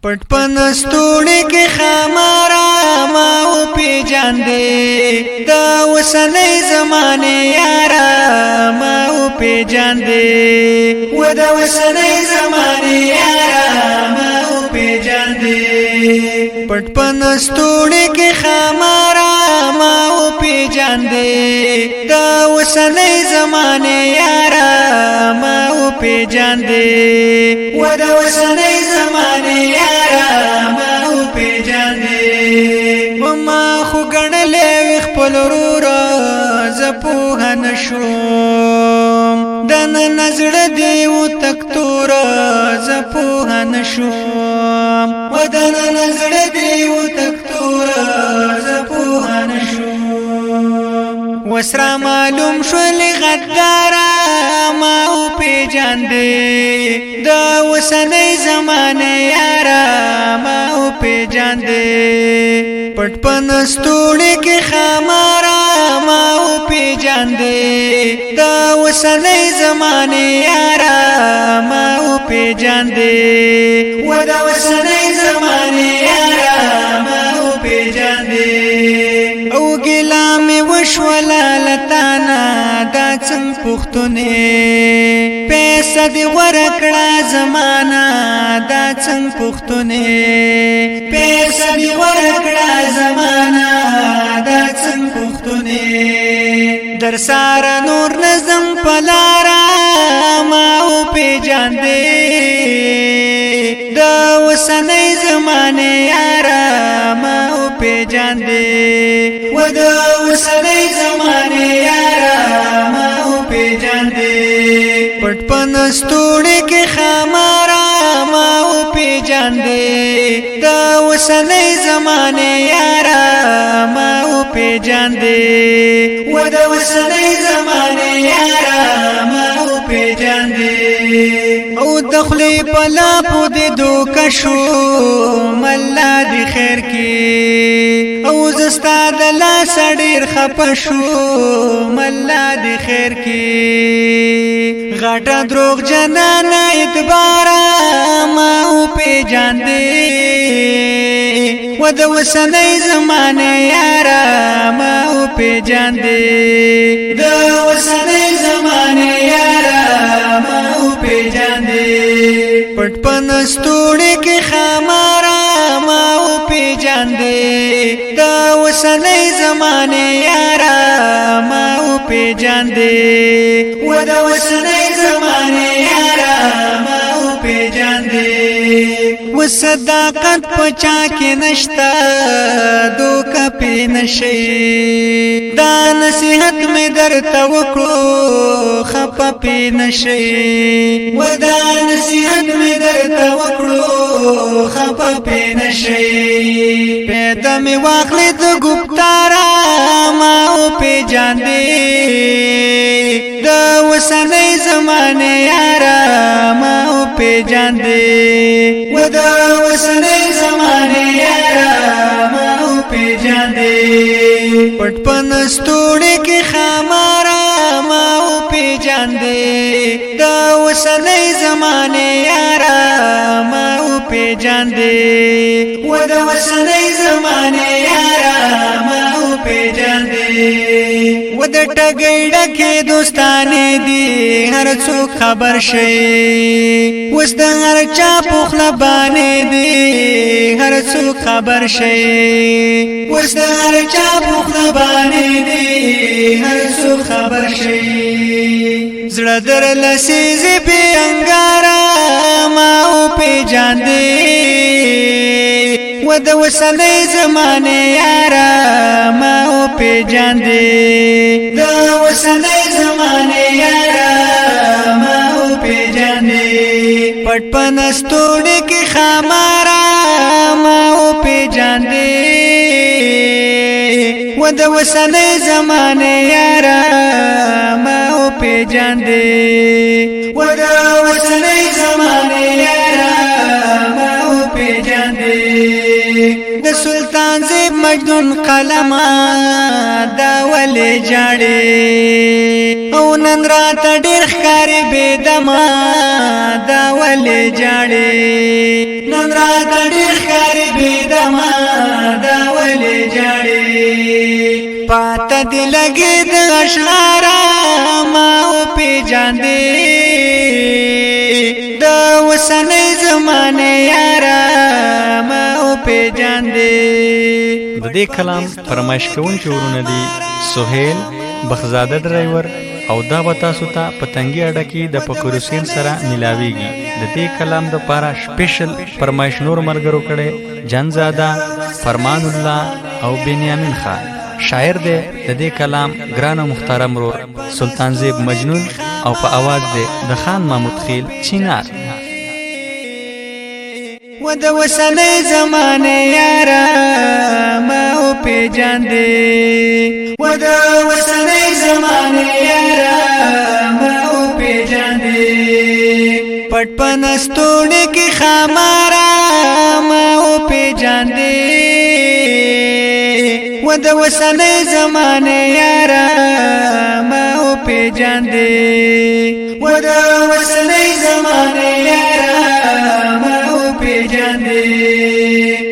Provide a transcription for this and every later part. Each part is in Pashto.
پټ پنستوړي کې خامارا ما او پیجاندې دا وسنۍ زمانه یارا ما او پیجاندې و دا وسنۍ زمانه یارا ما او پیجاندې پټ پنستوړي کې خامارا ما او پیجاندې دا وسنۍ زمانه یارا ما او پیجاندې و دا وسنۍ زمانه ما او پیجاندې وما خو ګڼلې خپل ورور زپوه نشوم دن نظر دی و تکتور زپوه نشوم ودن نظر دی و تکتور زپوه نشوم وسرا معلوم شول غدارا ما او پیجاندې دا وسنۍ زمانه یارا ما او پیجاندې پټ پنستوړي کې خامارا ما او پیجاندې دا وسنۍ زمانه یارا ما او پیجاندې و دا وسنۍ زمانه یارا ما او پیجاندې او ګلا مې وشولا لتانا دا څنګه پښتونه پیسې دی ورکړه زمانہ دا څنګه پښتونه پیسې دی ورکړه زمانہ دا څنګه پښتونه در سار نور نظم پلارا ما او پیجاندې دا وسنۍ زمانه یارا ما او پیجاندې و دا وسنۍ زمانه یارا ما او پیجاندې پټ پنستوړي کې خامارا ما او پیجاندې دا وسنۍ زمانه یارا ما او پیجاندې و دا وسنۍ زمانه یارا ما او پیجاندې او دخلی پلا پو دې دوکه شو ملا دې خیر کې او زستا د لاس ډېر خپه شو ملا دې خیر کې غټه دروغ جنان اعتبار ما او پیجاندې و د وسنۍ زمانه یارا ما او پیجاندې د وسنۍ زمانه یارا ما او پیجاندې پټ پنستوړي کې خامارا ما او پیجاندې د وسنۍ زمانه یارا ما او پیجاندې و د وسنۍ زمانه یارا ما او پیجاندې و صداقت پچا کې نشتا دوکه پې نشي دا نصیحت مې درته وکړو خپه پې نشي و دا نصیحت مې درته وکړو خپه پې نشي پیدا مې واخلې د ګفتارا ما او پیجاندې دا وسنۍ زمانه یارا ما او پیجاندې و دا وسنۍ زمانه یارا ما او پیجاندې پټ پنستوړي کې خامارا ما او پیجاندې دا وسنۍ زمانه یارا ما او پیجاندې و دا وسنۍ زمانه یارا ما او پیجاندې و د ټګۍ ډکې دوستانې دي هر څوک خبر شي وس د هر چا پخله باندې دي هر څوک خبر شي وس د هر چا پخله باندې دي هر څوک خبر شي زړه در لسیزې په انګارا ما او پیجاندې و د وسنۍ زمانه یارا ما او پیجاندې د وسنۍ زمانه یارا ما او پیجاندې پټ پنستوړي کې خامارا ما او پیجاندې و د وسنۍ زمانه یارا ما او پیجاندې و د وسنۍ زمانه یارا ما او پیجاندې د سلطان زیب مجنون قلم دا ولې جاړي او نن راته ډېر ښکاري بېدمه دا ولې جاړې نن راته ډېر ښکاري بېدمه دا ولې جاړې پاته دې لګې د اشعاره ما وپېژاندې د اوسنۍ زمانې یاره ما وپېژاندې. د دې کلام فرمایش کوونکي ورونه دي سهیل بخزاده ډرایور او دا به تاسو ته په تنګي اډه کې د فقیر حسین سره ملاویږي. د دې کلام د پاره سپیشل فرمایش نور ملګرو کړي جنزاده فرمان الله او بنیامین خان. شاعر دی د دې کلام ګران او محترم ورور سلطان زیب مجنون او په आवाज دی د خان محمود خیل چینار. و د وسنۍ زمانې یاره ما وپېژاندې و د وسنۍ زمانې یاره ما وپېژاندې پټ په نستوڼي کې ښاماره ما وپېژاندې و د وسنۍ زمانې یاره ما وپېژاندې و د وسنۍ زمانې یاره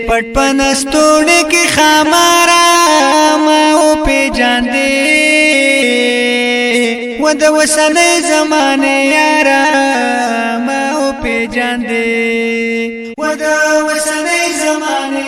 پټ په نستوڼي کې ښاماره ما وپېژاندې و د وسنۍ زمانې یاره ما وپېژاندې و د وسنۍ زمانې